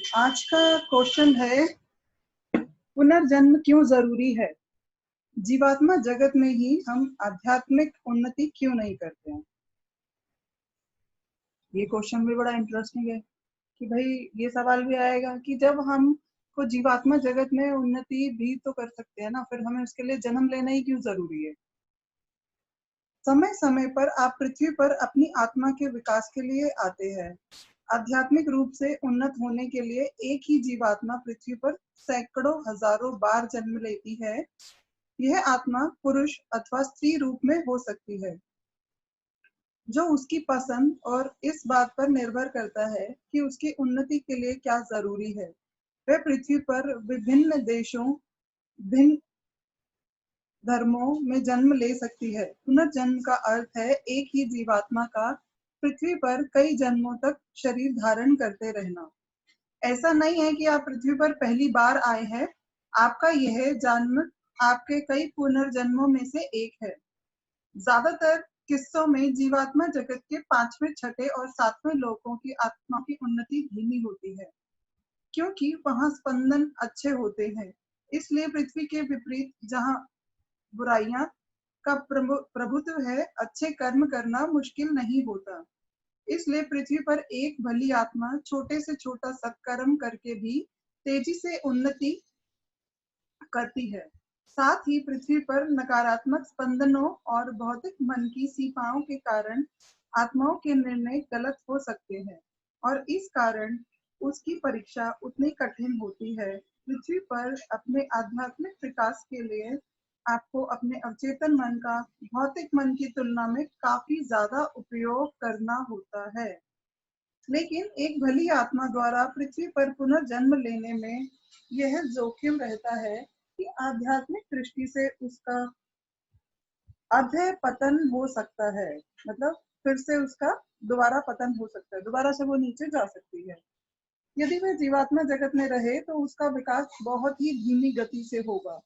आज का क्वेश्चन है, पुनर्जन्म क्यों जरूरी है? जीवात्मा जगत में ही हम आध्यात्मिक उन्नति क्यों नहीं करते हैं? ये क्वेश्चन भी बड़ा इंटरेस्टिंग है कि भाई ये सवाल भी आएगा कि जब हम को जीवात्मा जगत में उन्नति भी तो कर सकते हैं ना, फिर हमें उसके लिए जन्म लेना ही क्यों जरूरी है? समय समय पर आप पृथ्वी पर अपनी आत्मा के विकास के लिए आते हैं। आध्यात्मिक रूप से उन्नत होने के लिए एक ही जीवात्मा पृथ्वी पर सैकड़ों हजारों बार जन्म लेती है। यह आत्मा पुरुष अथवा स्त्री रूप में हो सकती है, जो उसकी पसंद और इस बात पर निर्भर करता है कि उसकी उन्नति के लिए क्या जरूरी है। वह पृथ्वी पर विभिन्न देशों, भिन्न धर्मों में जन्म ले सकती है। पुनर्जन्म का अर्थ है एक ही जीवात्मा का पृथ्वी पर कई जन्मों तक शरीर धारण करते रहना। ऐसा नहीं है कि आप पृथ्वी पर पहली बार आए हैं। आपका यह जन्म आपके कई पुनर्जन्मों में से एक है। ज्यादातर किस्सों में जीवात्मा जगत के 5वें, 6ठे और 7वें लोकों की आत्मा की उन्नति धीमी होती है, क्योंकि वहां स्पंदन अच्छे होते हैं। इसलिए पृथ्वी के विपरीत, जहां बुराइयां का प्रभुत्व है, अच्छे कर्म करना मुश्किल नहीं होता। इसलिए पृथ्वी पर एक भली आत्मा छोटे से छोटा सत्कर्म करके भी तेजी से उन्नति करती है। साथ ही पृथ्वी पर नकारात्मक स्पंदनों और भौतिक मन की सीमाओं के कारण आत्माओं के निर्णय गलत हो सकते हैं, और इस कारण उसकी परीक्षा उतनी कठिन होती है। पृथ्वी पर अपने आध्यात्मिक विकास के लिए आपको अपने अवचेतन मन का भौतिक मन की तुलना में काफी ज्यादा उपयोग करना होता है। लेकिन एक भली आत्मा द्वारा पृथ्वी पर पुनर्जन्म लेने में यह जोखिम रहता है कि आध्यात्मिक दृष्टि से उसका अधः पतन हो सकता है। मतलब फिर से उसका दोबारा पतन हो सकता है, दोबारा से वो नीचे जा सकती है। यदि वह जीवात्मा जगत में रहे तो उसका विकास बहुत ही धीमी गति से होगा,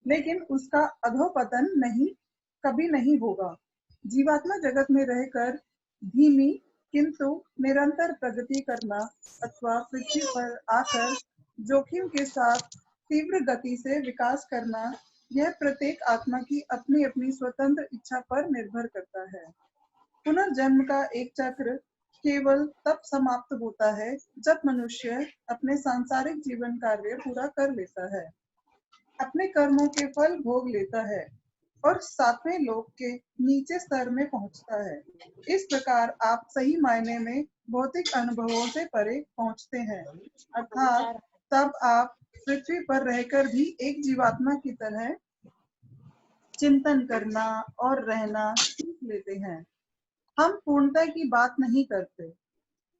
लेकिन उसका अधोपतन कभी नहीं होगा। जीवात्मा जगत में रहकर धीमी किंतु निरंतर प्रगति करना अथवा पृथ्वी पर आकर जोखिम के साथ तीव्र गति से विकास करना, यह प्रत्येक आत्मा की अपनी अपनी स्वतंत्र इच्छा पर निर्भर करता है। पुनर्जन्म का एक चक्र केवल तब समाप्त होता है जब मनुष्य अपने सांसारिक जीवन कार्य पूरा कर लेता है, अपने कर्मों के फल भोग लेता है और 7वें लोक के नीचे स्तर में पहुंचता है। इस प्रकार आप सही मायने में भौतिक अनुभवों से परे पहुंचते हैं, अर्थात तब आप पृथ्वी पर रहकर भी एक जीवात्मा की तरह चिंतन करना और रहना सीख लेते हैं। हम पूर्णता की बात नहीं करते,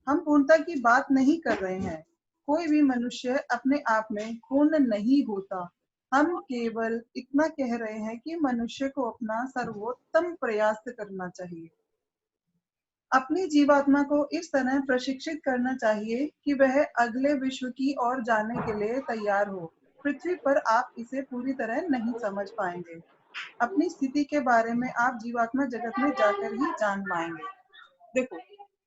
हम पूर्णता की बात नहीं कर रहे हैं। कोई भी मनुष्य अपने आप में पूर्ण नहीं होता। हम केवल इतना कह रहे हैं कि मनुष्य को अपना सर्वोत्तम प्रयास करना चाहिए। अपनी जीवात्मा को इस तरह प्रशिक्षित करना चाहिए कि वह अगले विश्व की ओर जाने के लिए तैयार हो। पृथ्वी पर आप इसे पूरी तरह नहीं समझ पाएंगे। अपनी स्थिति के बारे में आप जीवात्मा जगत में जाकर ही जान पाएंगे। देखो,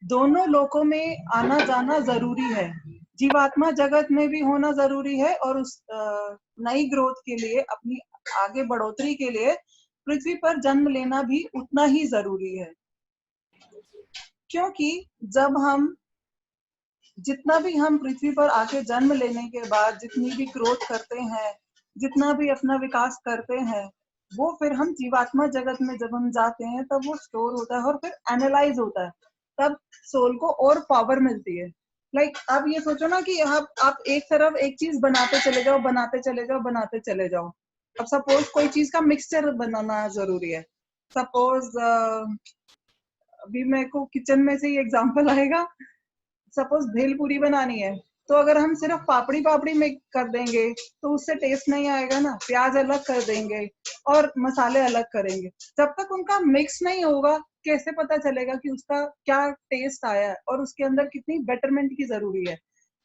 दोनों लोकों में आना जाना जरूरी है। जीवात्मा जगत में भी होना जरूरी है और उस नई ग्रोथ के लिए, अपनी आगे बढ़ोतरी के लिए पृथ्वी पर जन्म लेना भी उतना ही जरूरी है। क्योंकि जितना भी हम पृथ्वी पर आके जन्म लेने के बाद जितनी भी ग्रोथ करते हैं, जितना भी अपना विकास करते हैं, वो फिर हम जीवात्मा जगत में जब हम जाते हैं तब वो स्टोर होता है और फिर एनालाइज होता है। तब सोल को और पावर मिलती है। लाइक आप ये सोचो ना कि आप एक तरफ एक चीज बनाते चले जाओ, बनाते चले जाओ, बनाते चले जाओ। अब सपोज कोई चीज का मिक्सचर बनाना जरूरी है। सपोज अभी मेरे को किचन में से ही एग्जांपल आएगा। सपोज भेलपूरी बनानी है, तो अगर हम सिर्फ पापड़ी पापड़ी में कर देंगे तो उससे टेस्ट नहीं आएगा ना। प्याज अलग कर देंगे और मसाले अलग करेंगे, जब तक उनका मिक्स नहीं होगा कैसे पता चलेगा कि उसका क्या टेस्ट आया है और उसके अंदर कितनी बेटरमेंट की जरूरी है।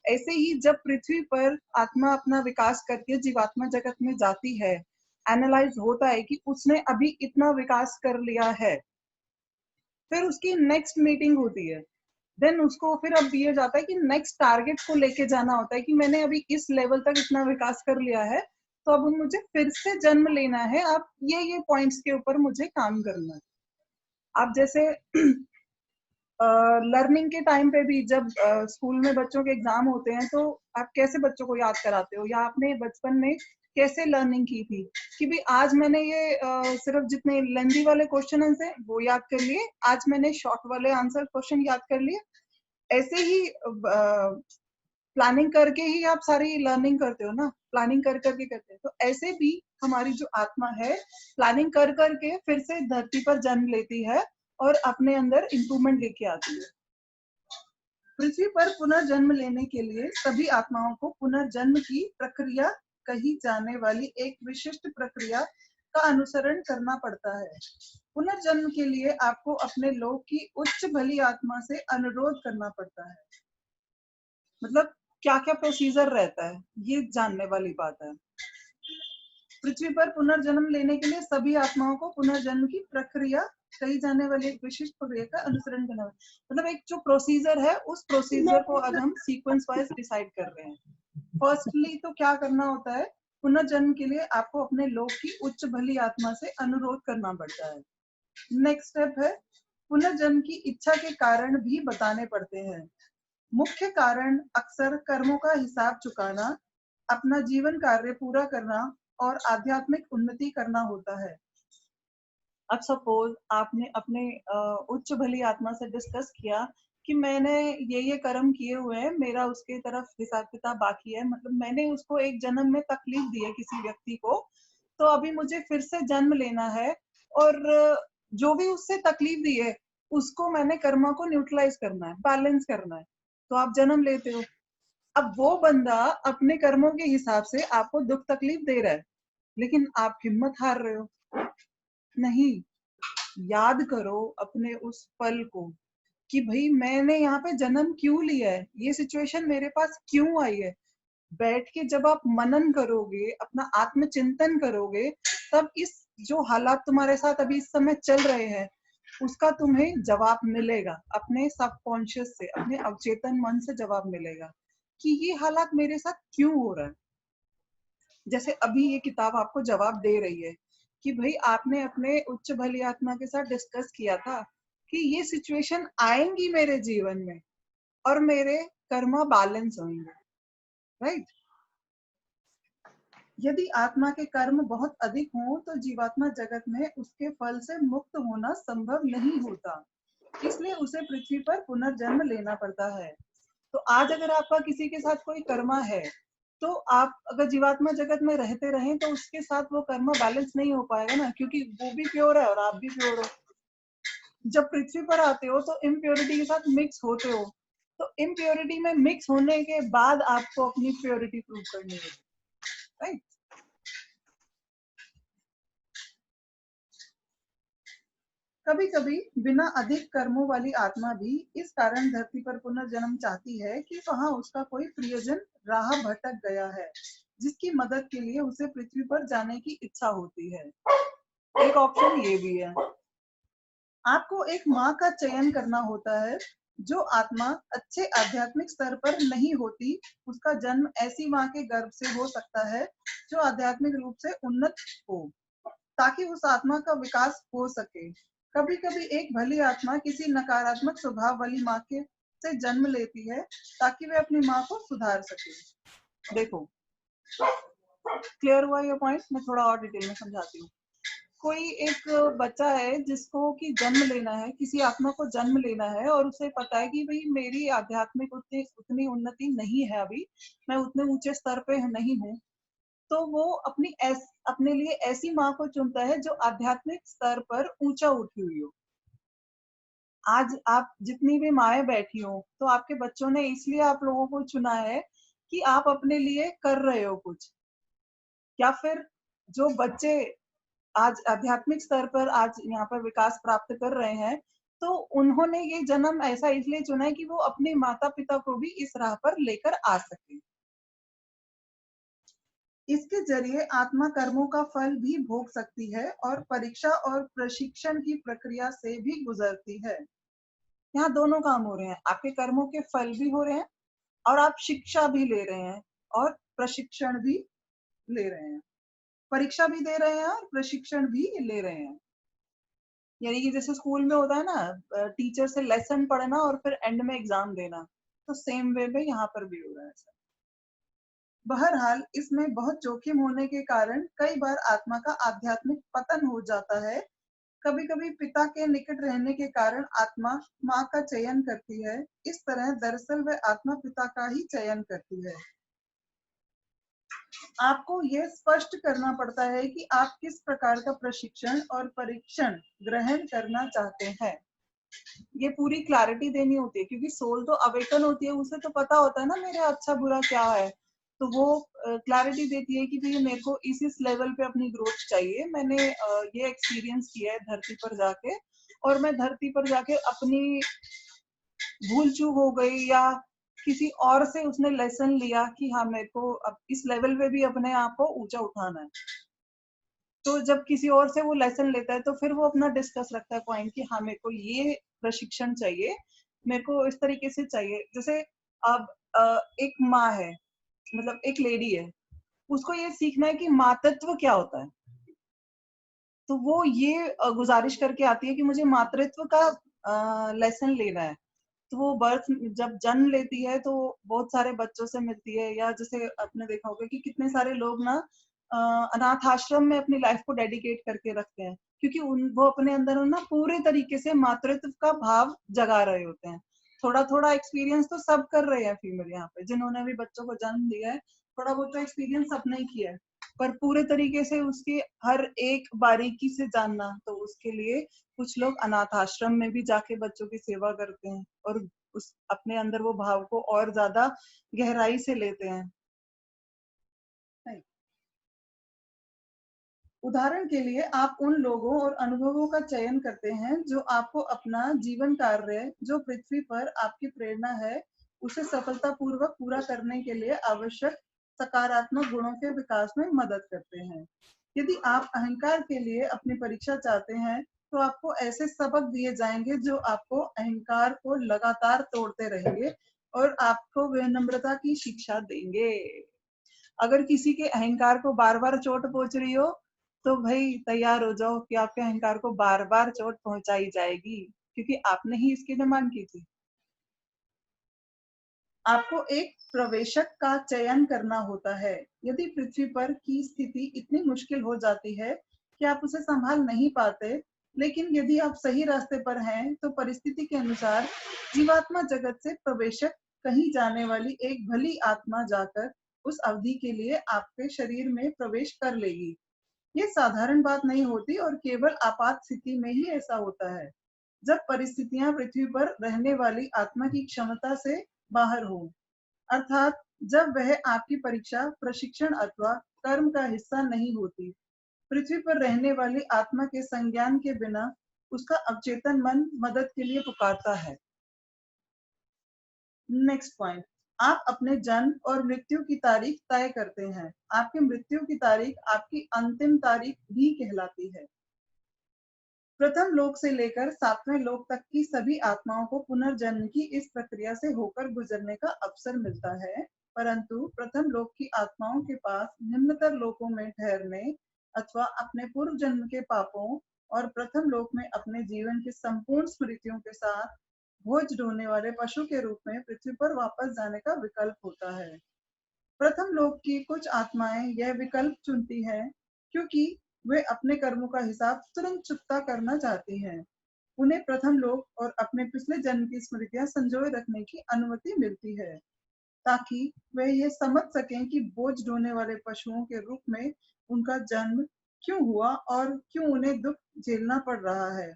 ऐसे ही जब पृथ्वी पर आत्मा अपना विकास करके जीवात्मा जगत में जाती है, एनालाइज होता है कि उसने अभी इतना विकास कर लिया है, फिर उसकी नेक्स्ट मीटिंग होती है। देन उसको फिर अब दिया जाता है कि नेक्स्ट टारगेट को लेके जाना होता है कि मैंने अभी इस लेवल तक इतना विकास कर लिया है, तो अब मुझे फिर से जन्म लेना है, अब ये पॉइंट्स के ऊपर मुझे काम करना है। आप जैसे लर्निंग के टाइम पे भी जब स्कूल में बच्चों के एग्जाम होते हैं, तो आप कैसे बच्चों को याद कराते हो, या आपने बचपन में कैसे लर्निंग की थी कि भाई आज मैंने ये सिर्फ जितने लेंथी वाले क्वेश्चन आंसर वो याद कर लिए, आज मैंने शॉर्ट वाले आंसर क्वेश्चन याद कर लिए। ऐसे ही प्लानिंग करके ही आप सारी लर्निंग करते हो ना, प्लानिंग कर करके करते हो। तो ऐसे भी हमारी जो आत्मा है प्लानिंग कर करके फिर से धरती पर जन्म लेती है और अपने अंदर इंप्रूवमेंट लेके आती है। पृथ्वी पर पुनर्जन्म लेने के लिए सभी आत्माओं को पुनर्जन्म की प्रक्रिया कही जाने वाली एक विशिष्ट प्रक्रिया का अनुसरण करना पड़ता है। पुनर्जन्म के लिए आपको अपने लोक की उच्च भली आत्मा से अनुरोध करना पड़ता है। मतलब क्या क्या प्रोसीजर रहता है, ये जानने वाली बात है। पृथ्वी पर पुनर्जन्म लेने के लिए सभी आत्माओं को पुनर्जन्म की प्रक्रिया कही जाने वाली एक विशिष्ट प्रक्रिया का अनुसरण करना है। मतलब एक जो प्रोसीजर है उस प्रोसीजर को आज हम सीक्वेंस वाइज डिसाइड कर रहे हैं। फर्स्टली तो क्या करना होता है, पुनर्जन्म के लिए आपको अपने लोक की उच्च भली आत्मा से अनुरोध करना पड़ता है। नेक्स्ट स्टेप है, पुनर्जन्म की इच्छा के कारण भी बताने पड़ते हैं। मुख्य कारण अक्सर कर्मों का हिसाब चुकाना, अपना जीवन कार्य पूरा करना और आध्यात्मिक उन्नति करना होता है। अब सपोज आपने अपने उच्च भली आत्मा से डिस्कस किया कि मैंने ये कर्म किए हुए हैं, मेरा उसके तरफ हिसाब किताब बाकी है, मतलब मैंने उसको एक जन्म में तकलीफ दी है किसी व्यक्ति को, तो अभी मुझे फिर से जन्म लेना है और जो भी उससे तकलीफ दी है उसको मैंने कर्मा को न्यूट्रलाइज करना है, बैलेंस करना है, तो आप जन्म लेते हो। अब वो बंदा अपने कर्मों के हिसाब से आपको दुख तकलीफ दे रहा है, लेकिन आप हिम्मत हार रहे हो। नहीं, याद करो अपने उस पल को कि भाई मैंने यहाँ पे जन्म क्यों लिया है, ये सिचुएशन मेरे पास क्यों आई है। बैठ के जब आप मनन करोगे, अपना आत्मचिंतन करोगे, तब इस जो हालात तुम्हारे साथ अभी इस समय चल रहे हैं उसका तुम्हें जवाब मिलेगा, अपने सबकॉन्शियस से, अपने अवचेतन मन से जवाब मिलेगा कि ये हालात मेरे साथ क्यों हो रहा है। जैसे अभी ये किताब आपको जवाब दे रही है कि भाई आपने अपने उच्च भली आत्मा के साथ डिस्कस किया था कि ये सिचुएशन आएंगी मेरे जीवन में और मेरे कर्मा बैलेंस होंगे, राइट। यदि आत्मा के कर्म बहुत अधिक हों तो जीवात्मा जगत में उसके फल से मुक्त होना संभव नहीं होता, इसलिए उसे पृथ्वी पर पुनर्जन्म लेना पड़ता है। तो आज अगर आपका किसी के साथ कोई कर्मा है, तो आप अगर जीवात्मा जगत में रहते रहें तो उसके साथ वो कर्मा बैलेंस नहीं हो पाएगा ना, क्योंकि वो भी प्योर है और आप भी प्योर हो। जब पृथ्वी पर आते हो तो इम्प्योरिटी के साथ मिक्स होते हो, तो इम्प्योरिटी में मिक्स होने के बाद आपको अपनी प्योरिटी प्रूव करनी होगी, राइट। कभी कभी बिना अधिक कर्मों वाली आत्मा भी इस कारण धरती पर पुनर्जन्म चाहती है कि वहां उसका कोई प्रियजन राह भटक गया है, जिसकी मदद के लिए उसे पृथ्वी पर जाने की इच्छा होती है। एक ऑप्शन ये भी है, आपको एक माँ का चयन करना होता है। जो आत्मा अच्छे आध्यात्मिक स्तर पर नहीं होती, उसका जन्म ऐसी माँ के गर्भ से हो सकता है जो आध्यात्मिक रूप से उन्नत हो, ताकि उस आत्मा का विकास हो सके। कभी कभी एक भली आत्मा किसी नकारात्मक स्वभाव वाली माँ के से जन्म लेती है ताकि वे अपनी माँ को सुधार सके। देखो, क्लियर हुआ ये पॉइंट? मैं थोड़ा और डिटेल में समझाती हूँ। कोई एक बच्चा है जिसको कि जन्म लेना है, किसी आत्मा को जन्म लेना है और उसे पता है कि भाई मेरी आध्यात्मिक उतनी उन्नति नहीं है, अभी मैं उतने ऊंचे स्तर पे नहीं हूँ, तो वो अपने लिए ऐसी माँ को चुनता है जो आध्यात्मिक स्तर पर ऊंचा उठी हुई हो। आज आप जितनी भी माएँ बैठी हो, तो आपके बच्चों ने इसलिए आप लोगों को चुना है कि आप अपने लिए कर रहे हो कुछ, या फिर जो बच्चे आज आध्यात्मिक स्तर पर आज यहाँ पर विकास प्राप्त कर रहे हैं, तो उन्होंने ये जन्म ऐसा इसलिए चुना है कि वो अपने माता पिता को भी इस राह पर लेकर आ सके। इसके जरिए आत्मा कर्मों का फल भी भोग सकती है और परीक्षा और प्रशिक्षण की प्रक्रिया से भी गुजरती है। यहाँ दोनों काम हो रहे हैं, आपके कर्मों के फल भी हो रहे हैं और आप शिक्षा भी ले रहे हैं और प्रशिक्षण भी ले रहे हैं, परीक्षा भी दे रहे हैं और प्रशिक्षण भी ले रहे हैं। यानी कि जैसे स्कूल में होता है ना, टीचर से लेसन पढ़ना और फिर एंड में एग्जाम देना, तो सेम वे में यहाँ पर भी हो रहा है। बहरहाल इसमें बहुत जोखिम होने के कारण कई बार आत्मा का आध्यात्मिक पतन हो जाता है। कभी कभी पिता के निकट रहने के कारण आत्मा माँ का चयन करती है। इस तरह दरअसल वह आत्मा पिता का ही चयन करती है। आपको यह स्पष्ट करना पड़ता है कि आप किस प्रकार का प्रशिक्षण और परीक्षण ग्रहण करना चाहते हैं। ये पूरी क्लैरिटी देनी होती है, क्योंकि सोल तो अवेकन होती है, उसे तो पता होता है ना मेरे अच्छा बुरा क्या है, तो वो क्लैरिटी देती है कि भैया मेरे को इस लेवल पे अपनी ग्रोथ चाहिए। मैंने ये एक्सपीरियंस किया है धरती पर जाके, और मैं धरती पर जाके अपनी भूल चूक हो गई या किसी और से उसने लेसन लिया कि हाँ मेरे को अब इस लेवल पे भी अपने आप को ऊंचा उठाना है, तो जब किसी और से वो लेसन लेता है तो फिर वो अपना डिस्कस रखता है पॉइंट कि हाँ मेरे को ये प्रशिक्षण चाहिए, मेरे को इस तरीके से चाहिए। जैसे अब एक माँ है, मतलब एक लेडी है, उसको ये सीखना है कि मातृत्व क्या होता है, तो वो ये गुजारिश करके आती है कि मुझे मातृत्व का लेसन लेना है। तो वो बर्थ जब जन्म लेती है तो बहुत सारे बच्चों से मिलती है, या जैसे आपने देखा होगा कि कितने सारे लोग ना अनाथ आश्रम में अपनी लाइफ को डेडिकेट करके रखते हैं, क्योंकि वो अपने अंदर ना पूरे तरीके से मातृत्व का भाव जगा रहे होते हैं। थोड़ा थोड़ा एक्सपीरियंस तो सब कर रहे हैं फीमेल यहाँ पे, जिन्होंने भी बच्चों को जन्म दिया है, थोड़ा बहुत तो एक्सपीरियंस सबने ही किया है, पर पूरे तरीके से उसकी हर एक बारीकी से जानना, तो उसके लिए कुछ लोग अनाथ आश्रम में भी जाके बच्चों की सेवा करते हैं और उस अपने अंदर वो भाव को और ज्यादा गहराई से लेते हैं। उदाहरण के लिए आप उन लोगों और अनुभवों का चयन करते हैं जो आपको अपना जीवन कार्य जो पृथ्वी पर आपकी प्रेरणा है उसे सफलतापूर्वक पूरा करने के लिए आवश्यक सकारात्मक गुणों के विकास में मदद करते हैं। यदि आप अहंकार के लिए अपनी परीक्षा चाहते हैं तो आपको ऐसे सबक दिए जाएंगे जो आपको अहंकार को लगातार तोड़ते रहेंगे और आपको विनम्रता की शिक्षा देंगे। अगर किसी के अहंकार को बार बार चोट पहुंच रही हो तो भाई तैयार हो जाओ कि आपके अहंकार को बार बार चोट पहुंचाई जाएगी, क्योंकि आपने ही इसकी डिमांड की थी। आपको एक प्रवेशक का चयन करना होता है। यदि पृथ्वी पर की स्थिति इतनी मुश्किल हो जाती है कि आप उसे संभाल नहीं पाते, लेकिन यदि आप सही रास्ते पर हैं तो परिस्थिति के अनुसार जीवात्मा जगत से प्रवेशक कहीं जाने वाली एक भली आत्मा जाकर उस अवधि के लिए आपके शरीर में प्रवेश कर लेगी। ये साधारण बात नहीं होती और केवल आपात स्थिति में ही ऐसा होता है, जब परिस्थितियां पृथ्वी पर रहने वाली आत्मा की क्षमता से बाहर हो, अर्थात जब वह आपकी परीक्षा प्रशिक्षण अथवा कर्म का हिस्सा नहीं होती। पृथ्वी पर रहने वाली आत्मा के संज्ञान के बिना उसका अवचेतन मन मदद के लिए पुकारता है। नेक्स्ट पॉइंट, आप अपने जन्म और मृत्यु की तारीख तय करते हैं। आपकी मृत्यु की तारीख आपकी अंतिम तारीख भी कहलाती है। प्रथम लोक से लेकर सातवें लोक तक की सभी आत्माओं को पुनर्जन्म की इस प्रक्रिया से होकर गुजरने का अवसर मिलता है, परंतु प्रथम लोक की आत्माओं के पास निम्नतर लोकों में ठहरने अथवा अपने पूर्व जन्म के पापों और प्रथम लोक में अपने जीवन की संपूर्ण स्मृतियों के साथ भोज ढोने वाले पशु के रूप में पृथ्वी पर वापस जाने का विकल्प होता है। प्रथम लोक की कुछ आत्माएं यह विकल्प चुनती हैं क्योंकि वे अपने कर्मों का हिसाब तुरंत चुकता करना चाहती हैं। उन्हें प्रथम लोक और अपने पिछले जन्म की स्मृतियां संजोए रखने की अनुमति मिलती है, ताकि वे ये समझ सकें कि बोझ ढोने वाले पशुओं के रूप में उनका जन्म क्यों हुआ और क्यों उन्हें दुख झेलना पड़ रहा है।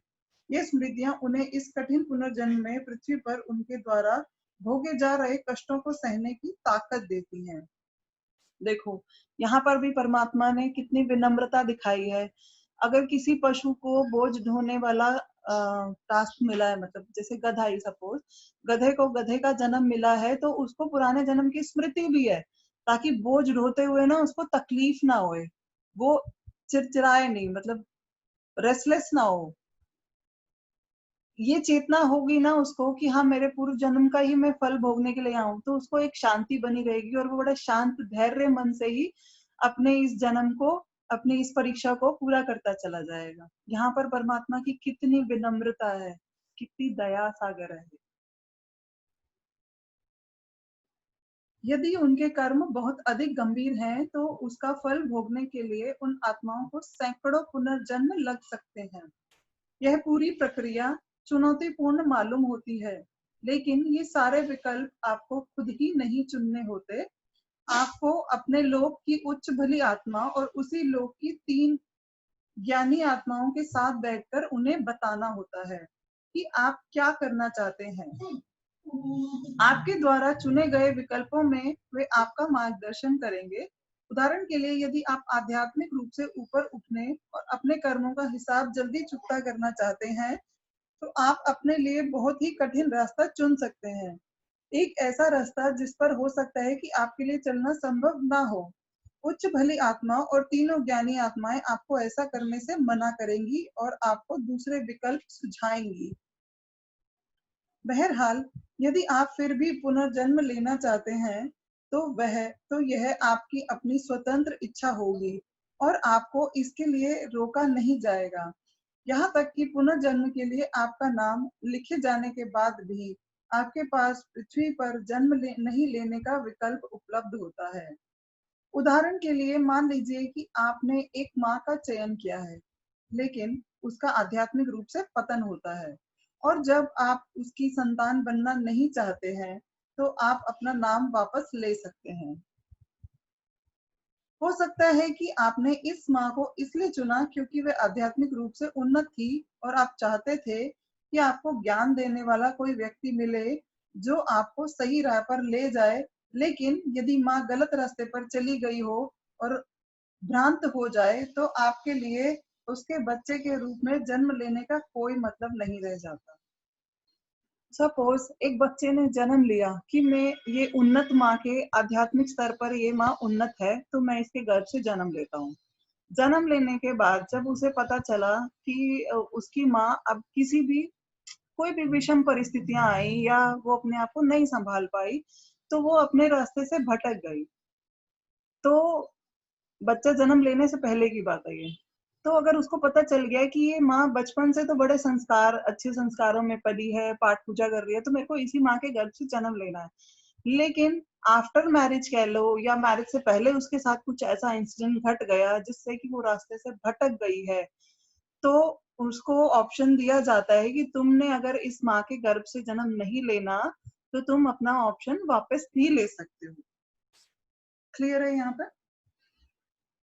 ये स्मृतियां उन्हें इस कठिन पुनर्जन्म में पृथ्वी पर उनके द्वारा भोगे जा रहे कष्टों को सहने की ताकत देती हैं। देखो, यहाँ पर भी परमात्मा ने कितनी विनम्रता दिखाई है। अगर किसी पशु को बोझ ढोने वाला टास्क मिला है, मतलब जैसे गधा ही सपोज, गधे को गधे का जन्म मिला है तो उसको पुराने जन्म की स्मृति भी है, ताकि बोझ ढोते हुए ना उसको तकलीफ ना होए, वो चिड़चिड़ाए नहीं, मतलब रेस्टलेस ना हो। ये चेतना होगी ना उसको कि हाँ मेरे पूर्व जन्म का ही मैं फल भोगने के लिए आऊं, तो उसको एक शांति बनी रहेगी और वो बड़ा शांत धैर्य मन से ही अपने इस जन्म को, अपनी इस परीक्षा को पूरा करता चला जाएगा। यहाँ पर परमात्मा की कितनी विनम्रता है, कितनी दया सागर है। यदि उनके कर्म बहुत अधिक गंभीर हैं, तो उसका फल भोगने के लिए उन आत्माओं को सैकड़ों पुनर्जन्म लग सकते हैं। यह पूरी प्रक्रिया चुनौतीपूर्ण मालूम होती है, लेकिन ये सारे विकल्प आपको खुद ही नहीं चुनने होते। आपको अपने लोक की उच्च भली आत्मा और उसी लोक की 3 ज्ञानी आत्माओं के साथ बैठकर उन्हें बताना होता है कि आप क्या करना चाहते हैं। आपके द्वारा चुने गए विकल्पों में वे आपका मार्गदर्शन करेंगे। उदाहरण के लिए, यदि आप आध्यात्मिक रूप से ऊपर उठने और अपने कर्मों का हिसाब जल्दी चुकता करना चाहते हैं, तो आप अपने लिए बहुत ही कठिन रास्ता चुन सकते हैं। एक ऐसा रास्ता जिस पर हो सकता है कि आपके लिए चलना संभव ना हो। उच्च भली आत्मा और तीनों ज्ञानी आत्माएं आपको ऐसा करने से मना करेंगी और आपको दूसरे विकल्प सुझाएंगी। बहरहाल, यदि आप फिर भी पुनर्जन्म लेना चाहते हैं, तो यह आपकी अपनी स्वतंत्र इच्छा होगी और आपको इसके लिए रोका नहीं जाएगा। यहाँ तक कि पुनर्जन्म के लिए आपका नाम लिखे जाने के बाद भी आपके पास पृथ्वी पर नहीं लेने का विकल्प उपलब्ध होता है। उदाहरण के लिए, मान लीजिए कि आपने एक माँ का चयन किया है, लेकिन उसका आध्यात्मिक रूप से पतन होता है और जब आप उसकी संतान बनना नहीं चाहते हैं, तो आप अपना नाम वापस ले सकते हैं। हो सकता है कि आपने इस माँ को इसलिए चुना क्योंकि वे आध्यात्मिक रूप से उन्नत थी और आप चाहते थे कि आपको ज्ञान देने वाला कोई व्यक्ति मिले जो आपको सही राह पर ले जाए। लेकिन यदि माँ गलत रास्ते पर चली गई हो और भ्रांत हो जाए, तो आपके लिए उसके बच्चे के रूप में जन्म लेने का कोई मतलब नहीं रह जाता। सपोज एक बच्चे ने जन्म लिया कि मैं ये उन्नत माँ के आध्यात्मिक स्तर पर ये माँ उन्नत है, तो मैं इसके गर्भ से जन्म लेता हूँ। जन्म लेने के बाद जब उसे पता चला कि उसकी माँ अब कोई भी विषम परिस्थितियां आई या वो अपने आप को नहीं संभाल पाई, तो वो अपने रास्ते से भटक गई। तो बच्चा जन्म लेने से पहले की बात है ये। तो अगर उसको पता चल गया कि ये माँ बचपन से तो बड़े अच्छे संस्कारों में पली है, पाठ पूजा कर रही है, तो मेरे को इसी माँ के गर्भ से जन्म लेना है। लेकिन आफ्टर मैरिज कह लो या मैरिज से पहले उसके साथ कुछ ऐसा इंसिडेंट घट गया जिससे कि वो रास्ते से भटक गई है, तो उसको ऑप्शन दिया जाता है कि तुमने अगर इस माँ के गर्भ से जन्म नहीं लेना, तो तुम अपना ऑप्शन वापस भी ले सकते हो। क्लियर है यहाँ पर?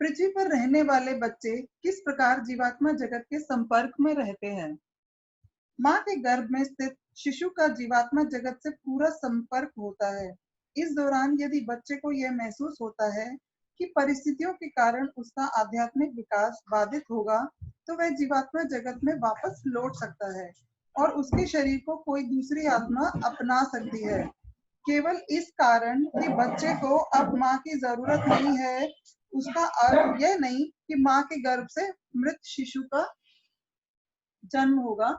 पृथ्वी पर रहने वाले बच्चे किस प्रकार जीवात्मा जगत के संपर्क में रहते हैं? माँ के गर्भ में स्थित शिशु का जीवात्मा जगत से पूरा संपर्क होता है। इस दौरान यदि बच्चे को यह महसूस होता है कि परिस्थितियों के कारण उसका आध्यात्मिक विकास बाधित होगा, तो वह जीवात्मा जगत में वापस लौट सकता है और उसके शरीर को कोई दूसरी आत्मा अपना सकती है। केवल इस कारण कि बच्चे को अब माँ की जरूरत नहीं है, उसका अर्थ यह नहीं कि माँ के गर्भ से मृत शिशु का जन्म होगा।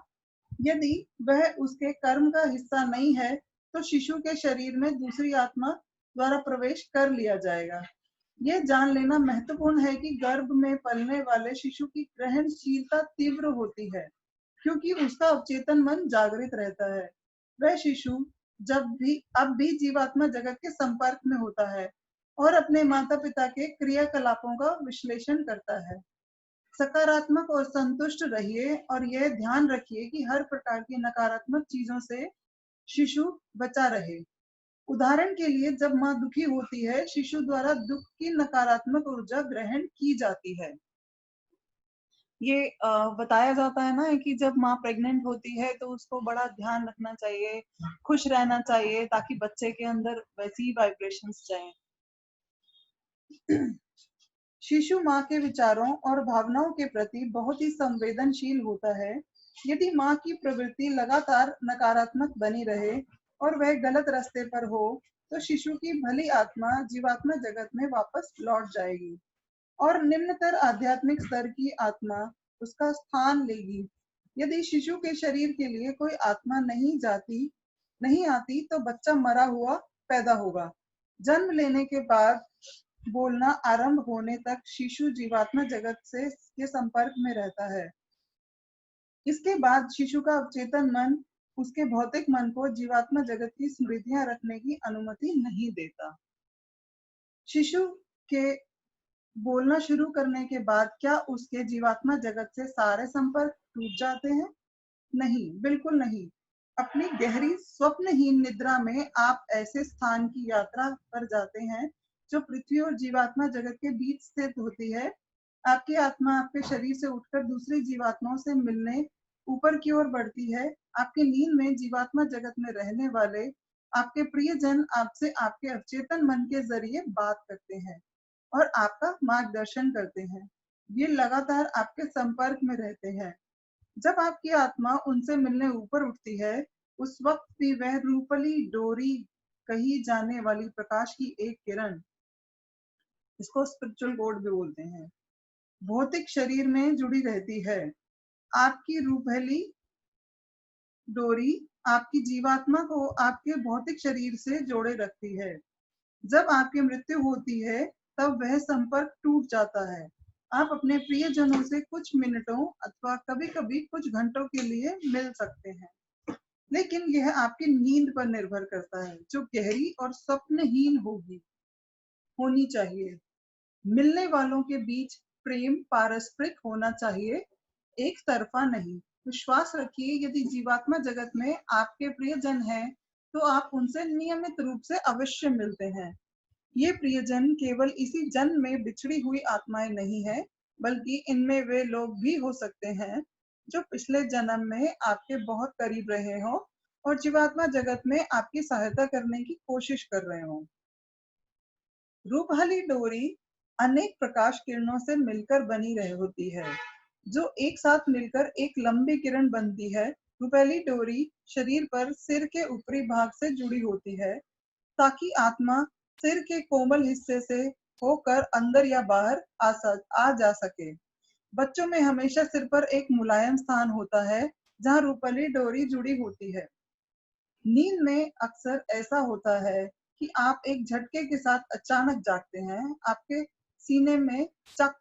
यदि वह उसके कर्म का हिस्सा नहीं है, तो शिशु के शरीर में दूसरी आत्मा द्वारा प्रवेश कर लिया जाएगा। यह जान लेना महत्वपूर्ण है कि गर्भ में पलने वाले शिशु की ग्रहणशीलता तीव्र होती है, क्योंकि उसका अवचेतन मन जागृत रहता है। वह शिशु अब भी जीवात्मा जगत के संपर्क में होता है और अपने माता पिता के क्रियाकलापों का विश्लेषण करता है। सकारात्मक और संतुष्ट रहिए और यह ध्यान रखिए कि हर प्रकार की नकारात्मक चीजों से शिशु बचा रहे। उदाहरण के लिए, जब माँ दुखी होती है, शिशु द्वारा दुख की नकारात्मक ऊर्जा ग्रहण की जाती है। ये बताया जाता है ना कि जब माँ प्रेग्नेंट होती है तो उसको बड़ा ध्यान रखना चाहिए, खुश रहना चाहिए, ताकि बच्चे के अंदर वैसी वाइब्रेशंस जाएं। शिशु माँ के विचारों और भावनाओं के प्रति बहुत ही संवेदनशील होता है। यदि माँ की प्रवृत्ति लगातार नकारात्मक बनी रहे और वह गलत रास्ते पर हो, तो शिशु की भली आत्मा जीवात्मा जगत में वापस लौट जाएगी और निम्नतर आध्यात्मिक स्तर की आत्मा उसका स्थान लेगी। यदि शिशु के शरीर के लिए कोई आत्मा नहीं आती तो बच्चा मरा हुआ पैदा होगा। जन्म लेने के बाद बोलना आरंभ होने तक शिशु जीवात्मा जगत से के संपर्क में रहता है। इसके बाद शिशु का अवचेतन मन उसके भौतिक मन को जीवात्मा जगत की स्मृतियां रखने की अनुमति नहीं देता। शिशु के बोलना शुरू करने के बाद क्या उसके जीवात्मा जगत से सारे संपर्क टूट जाते हैं? नहीं, बिल्कुल नहीं। अपनी गहरी स्वप्नहीन निद्रा में आप ऐसे स्थान की यात्रा पर जाते हैं जो पृथ्वी और जीवात्मा जगत के बीच स्थित होती है। आपकी आत्मा आपके शरीर से उठकर दूसरी जीवात्माओं से मिलने ऊपर की ओर बढ़ती है। आपकी नींद में जीवात्मा जगत में रहने वाले आपके प्रियजन आपसे आपके अवचेतन मन के जरिए बात करते हैं और आपका मार्गदर्शन करते हैं। ये लगातार आपके संपर्क में रहते हैं। जब आपकी आत्मा उनसे मिलने ऊपर उठती है, उस वक्त भी वह रूपली डोरी कही जाने वाली प्रकाश की एक किरण, इसको स्पिरिचुअल कोड भी बोलते हैं, भौतिक शरीर में जुड़ी रहती है। आपकी रूपली डोरी आपकी जीवात्मा को आपके भौतिक शरीर से जोड़े रखती है। जब आपकी मृत्यु होती है, तब वह संपर्क टूट जाता है। आप अपने प्रियजनों से कुछ मिनटों अथवा कभी-कभी कुछ घंटों के लिए मिल सकते हैं, लेकिन यह आपकी नींद पर निर्भर करता है, जो गहरी और स्वप्नहीन होनी चाहिए। मिलने वालों के बीच प्रेम पारस्परिक होना चाहिए, एक तरफा नहीं। विश्वास रखिए, यदि जीवात्मा जगत में आपके प्रियजन हैं, तो आप उनसे नियमित रूप से अवश्य मिलते हैं। ये प्रियजन केवल इसी जन्म में बिछड़ी हुई आत्माएं नहीं है, बल्कि इनमें वे लोग भी हो सकते हैं जो पिछले जन्म में आपके बहुत करीब रहे हों और जीवात्मा जगत में आपकी सहायता करने की कोशिश कर रहे हों। रूपहली डोरी अनेक प्रकाश किरणों से मिलकर बनी रही होती है, जो एक साथ मिलकर एक लंबी किरण बनती है। रूपहली डोरी शरीर पर सिर के ऊपरी भाग से जुड़ी होती है, ताकि आत्मा सिर के कोमल हिस्से से होकर अंदर या बाहर आ जा सके। बच्चों में हमेशा सिर पर एक मुलायम स्थान होता है जहां रूपहली डोरी जुड़ी होती है। नींद में अक्सर ऐसा होता है कि आप एक झटके के साथ अचानक जागते हैं। आपके सीने में धक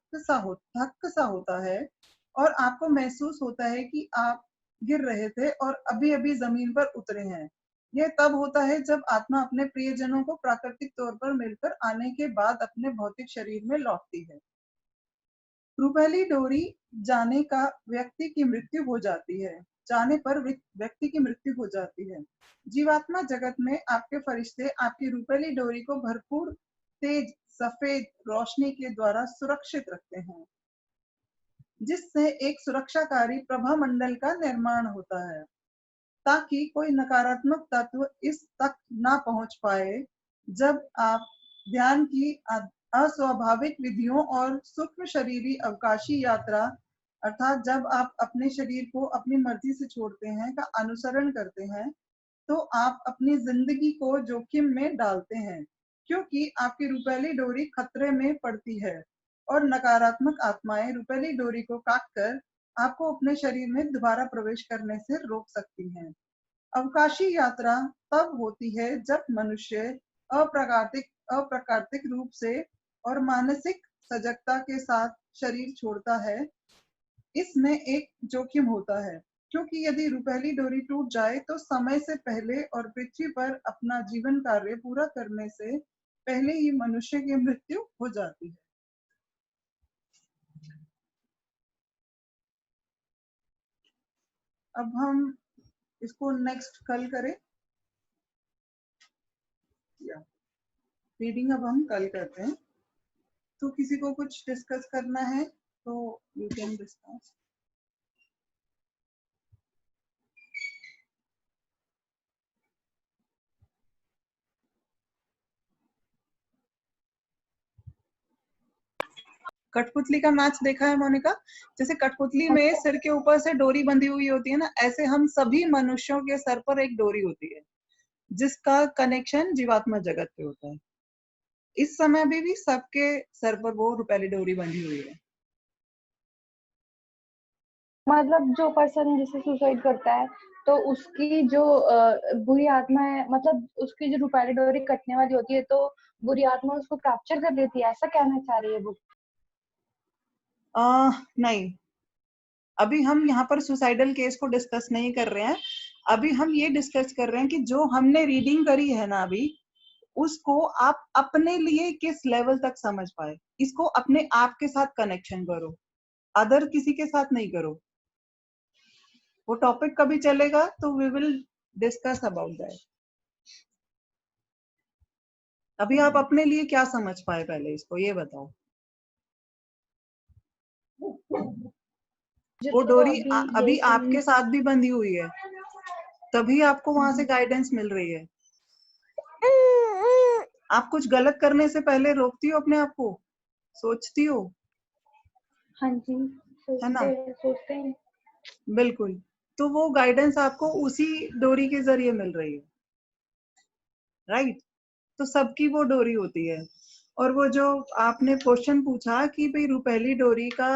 सा होता है और आपको महसूस होता है कि आप गिर रहे थे और अभी-अभी जमीन पर उतरे हैं। यह तब होता है जब आत्मा अपने प्रियजनों को प्राकृतिक तौर पर मिलकर आने के बाद अपने भौतिक शरीर में लौटती है। रूपहली डोरी जाने का व्यक्ति की मृत्यु हो जाती है। जाने पर व्यक्ति की मृत्यु हो जाती है। जीवात्मा जगत में आपके फरिश्ते आपकी रूपहली डोरी को भरपूर तेज सफेद रोशनी के द्वारा सुरक्षित रखते हैं, जिससे एक सुरक्षाकारी प्रभामंडल का निर्माण होता है, ताकि कोई नकारात्मक तत्व इस तक ना पहुंच पाए। जब आप ध्यान की अस्वाभाविक विधियों और सूक्ष्म शरीरी अवकाशी यात्रा, अर्थात जब आप अपने शरीर को अपनी मर्जी से छोड़ते हैं, का अनुसरण करते हैं, तो आप अपनी जिंदगी को जोखिम में डालते हैं, क्योंकि आपकी रूपहली डोरी खतरे में पड़ती है और नकारात्मक आत्माएं रूपहली डोरी को काटकर आपको अपने शरीर में दोबारा प्रवेश करने से रोक सकती हैं। अवकाशी यात्रा तब होती है जब मनुष्य अप्राकृतिक रूप से और मानसिक सजगता के साथ शरीर छोड़ता है। इसमें एक जोखिम होता है, क्योंकि यदि रूपहली डोरी टूट जाए तो समय से पहले और पृथ्वी पर अपना जीवन कार्य पूरा करने से पहले ही मनुष्य की मृत्यु हो जाती है। अब हम इसको नेक्स्ट कल करें या रीडिंग अब हम कल करते हैं। तो किसी को कुछ डिस्कस करना है तो यू कैन डिस्कस। कठपुतली का मैच देखा है मोनिका? जैसे कठपुतली में सिर के ऊपर से डोरी बंधी हुई होती है ना, ऐसे हम सभी मनुष्यों के सर पर एक डोरी होती है जिसका कनेक्शन जीवात्मा जगत पे होता है। इस समय भी सबके सर पर वो रूपहली डोरी बंधी हुई है। मतलब जो पर्सन जैसे सुसाइड करता है तो उसकी जो बुरी आत्मा है, मतलब उसकी जो रुपैली डोरी कटने वाली होती है तो बुरी आत्मा उसको कैप्चर कर लेती है, ऐसा कहना चाह रही है बुक? नहीं, अभी हम यहाँ पर सुसाइडल केस को डिस्कस नहीं कर रहे हैं। अभी हम ये डिस्कस कर रहे हैं कि जो हमने रीडिंग करी है ना अभी, उसको आप अपने लिए किस लेवल तक समझ पाए। इसको अपने आप के साथ कनेक्शन करो, अदर किसी के साथ नहीं करो। वो टॉपिक कभी चलेगा तो we will discuss about that. अभी आप अपने लिए क्या समझ पाए, पहले इसको ये बताओ। वो तो डोरी अभी अभी यही आपके साथ भी बंधी हुई है, तभी आपको वहां से गाइडेंस मिल रही है। आप कुछ गलत करने से पहले रोकती हो अपने आप को, सोचती हो, हाँ जी, है ना? सोचते हैं। बिल्कुल। तो वो गाइडेंस आपको उसी डोरी के जरिए मिल रही है, राइट? तो सबकी वो डोरी होती है। और वो जो आपने क्वेश्चन पूछा कि भाई रुपहली डोरी का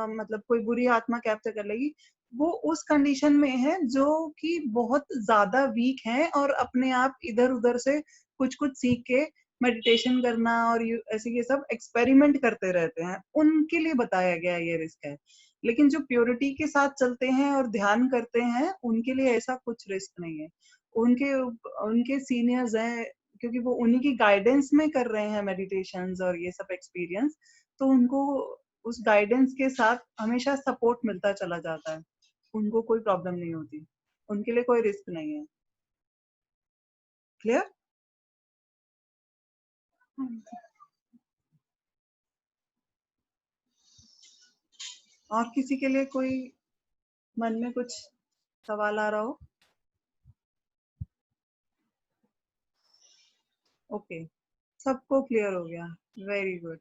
मतलब कोई बुरी आत्मा कैप्चर कर लेगी, वो उस कंडीशन में है जो कि बहुत ज्यादा वीक है और अपने आप इधर उधर से कुछ कुछ सीख के मेडिटेशन करना और ऐसे ये सब एक्सपेरिमेंट करते रहते हैं, उनके लिए बताया गया ये रिस्क है। लेकिन जो प्योरिटी के साथ चलते हैं और ध्यान करते हैं, उनके लिए ऐसा कुछ रिस्क नहीं है। उनके उनके सीनियर्स हैं, क्योंकि वो उन्हीं की गाइडेंस में कर रहे हैं मेडिटेशंस और ये सब एक्सपीरियंस, तो उनको उस गाइडेंस के साथ हमेशा सपोर्ट मिलता चला जाता है। उनको कोई प्रॉब्लम नहीं होती, उनके लिए कोई रिस्क नहीं है। क्लियर? और किसी के लिए कोई मन में कुछ सवाल आ रहा हो? ओके, सबको क्लियर हो गया, वेरी गुड।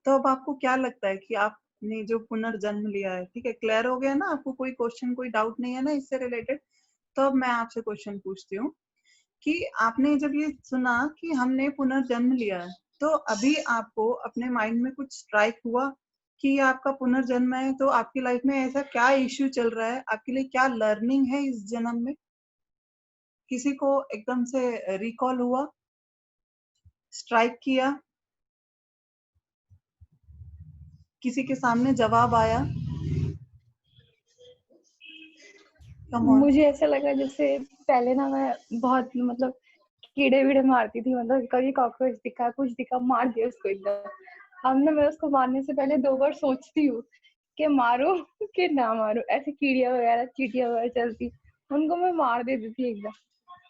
तो अब आपको क्या लगता है कि आपने जो पुनर्जन्म लिया है, ठीक है, क्लियर हो गया ना? आपको कोई क्वेश्चन, कोई डाउट नहीं है ना इससे रिलेटेड? तो अब मैं आपसे क्वेश्चन पूछती हूँ कि आपने जब ये सुना कि हमने पुनर्जन्म लिया है, तो अभी आपको अपने माइंड में कुछ स्ट्राइक हुआ कि ये आपका पुनर्जन्म है, तो आपकी लाइफ में ऐसा क्या इश्यू चल रहा है, आपके लिए क्या लर्निंग है इस जन्म में? किसी को एकदम से रिकॉल हुआ, स्ट्राइक किया, किसी के सामने जवाब आया? Come on. मुझे ऐसा लगा जैसे पहले ना मैं बहुत मतलब कीड़े वीड़े मारती थी, मतलब कभी कॉकरोच दिखा, कुछ दिखा, मार दिया उसको एकदम। अब ना मैं उसको मारने से पहले 2 बार सोचती हूँ कि मारो कि ना मारो। ऐसे कीड़िया वगैरह, चींटियां वगैरह चलती, उनको मैं मार देती थी एकदम।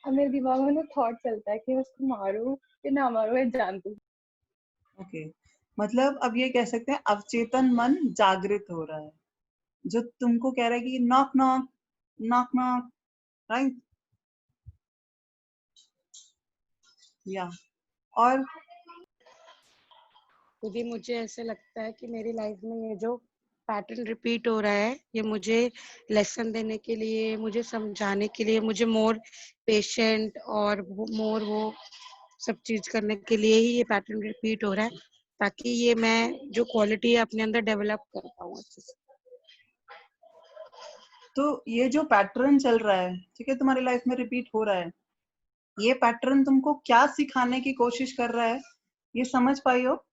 अब मेरे दिमाग में ना थॉट चलता है कि मैं उसको मारूं कि ना मारूं, मैं जान दूं। ओके, मतलब अब ये कह सकते हैं अवचेतन मन जागृत हो रहा है, जो तुमको कह रहा है कि knock knock, knock knock, right? या और क्योंकि मुझे ऐसे लगता है कि मेरी लाइफ में ये जो पैटर्न रिपीट हो रहा है, ये मुझे लेसन देने के लिए, मुझे समझाने के लिए, मुझे मोर पेशेंट और मोर वो सब चीज करने के लिए ही ये पैटर्न रिपीट हो रहा है, ताकि ये मैं जो क्वालिटी है अपने अंदर डेवलप कर पाऊँ अच्छे से। तो ये जो पैटर्न चल रहा है, ठीक है, तुम्हारी लाइफ में रिपीट हो रहा है, ये पैटर्न तुमको क्या सिखाने की कोशिश कर रहा है, ये समझ पाई हो?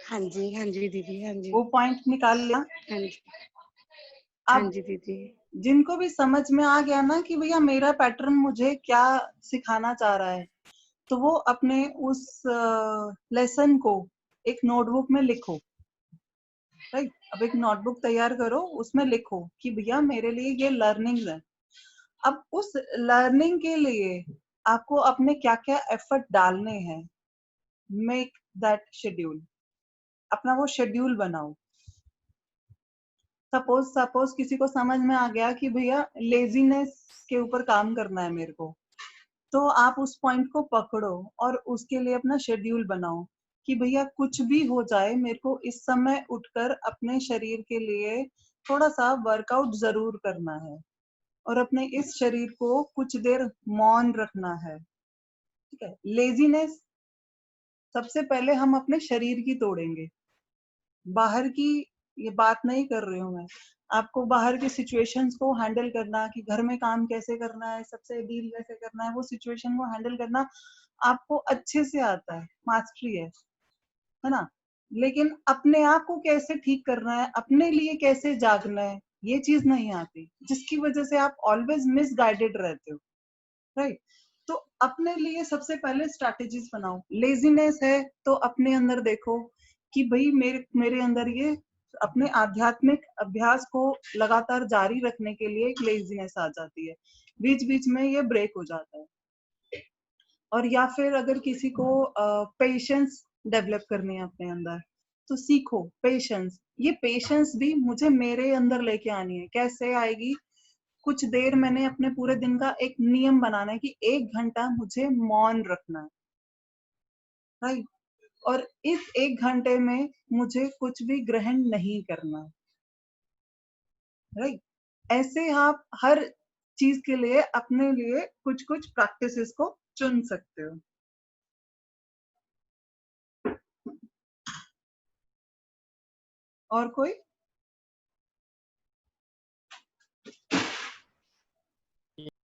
हाँ जी दीदी, हाँ जी, वो पॉइंट निकाल लिया? हाँ जी, हाँ अब जी दीदी। जिनको भी समझ में आ गया ना कि भैया मेरा पैटर्न मुझे क्या सिखाना चाह रहा है, तो वो अपने उस लेसन को एक नोटबुक में लिखो, राइट? अब एक नोटबुक तैयार करो, उसमें लिखो कि भैया मेरे लिए ये लर्निंग्स है। अब उस लर्निंग के लिए आपको अपने क्या क्या एफर्ट डालने हैं, मेक दैट शेड्यूल, अपना वो शेड्यूल बनाओ। सपोज किसी को समझ में आ गया कि भैया लेजीनेस के ऊपर काम करना है मेरे को, तो आप उस पॉइंट को पकड़ो और उसके लिए अपना शेड्यूल बनाओ कि भैया कुछ भी हो जाए, मेरे को इस समय उठकर अपने शरीर के लिए थोड़ा सा वर्कआउट जरूर करना है और अपने इस शरीर को कुछ देर मौन रखना है, ठीक है? लेजीनेस सबसे पहले हम अपने शरीर की तोड़ेंगे, बाहर की ये बात नहीं कर रही हूँ मैं। आपको बाहर की सिचुएशंस को हैंडल करना, कि घर में काम कैसे करना है, सबसे डील कैसे करना है, वो सिचुएशन को हैंडल करना आपको अच्छे से आता है, मास्टरी है ना। लेकिन अपने आप को कैसे ठीक करना है, अपने लिए कैसे जागना है, ये चीज नहीं आती, जिसकी वजह से आप ऑलवेज मिसगाइडेड रहते हो, राइट। तो अपने लिए सबसे पहले स्ट्रैटेजीज बनाओ। लेजीनेस है तो अपने अंदर देखो कि भाई मेरे अंदर ये अपने आध्यात्मिक अभ्यास को लगातार जारी रखने के लिए एक लेजीनेस आ जाती है, बीच बीच में ये ब्रेक हो जाता है। और या फिर अगर किसी को पेशेंस डेवलप करनी है अपने अंदर, तो सीखो पेशेंस। ये पेशेंस भी मुझे मेरे अंदर लेके आनी है। कैसे आएगी? कुछ देर मैंने अपने पूरे दिन का एक नियम बनाना है कि 1 घंटा मुझे मौन रखना है, राइट। और इस 1 घंटे में मुझे कुछ भी ग्रहण नहीं करना है, राइट। ऐसे आप हर चीज के लिए अपने लिए कुछ कुछ प्रैक्टिसेस को चुन सकते हो। और कोई?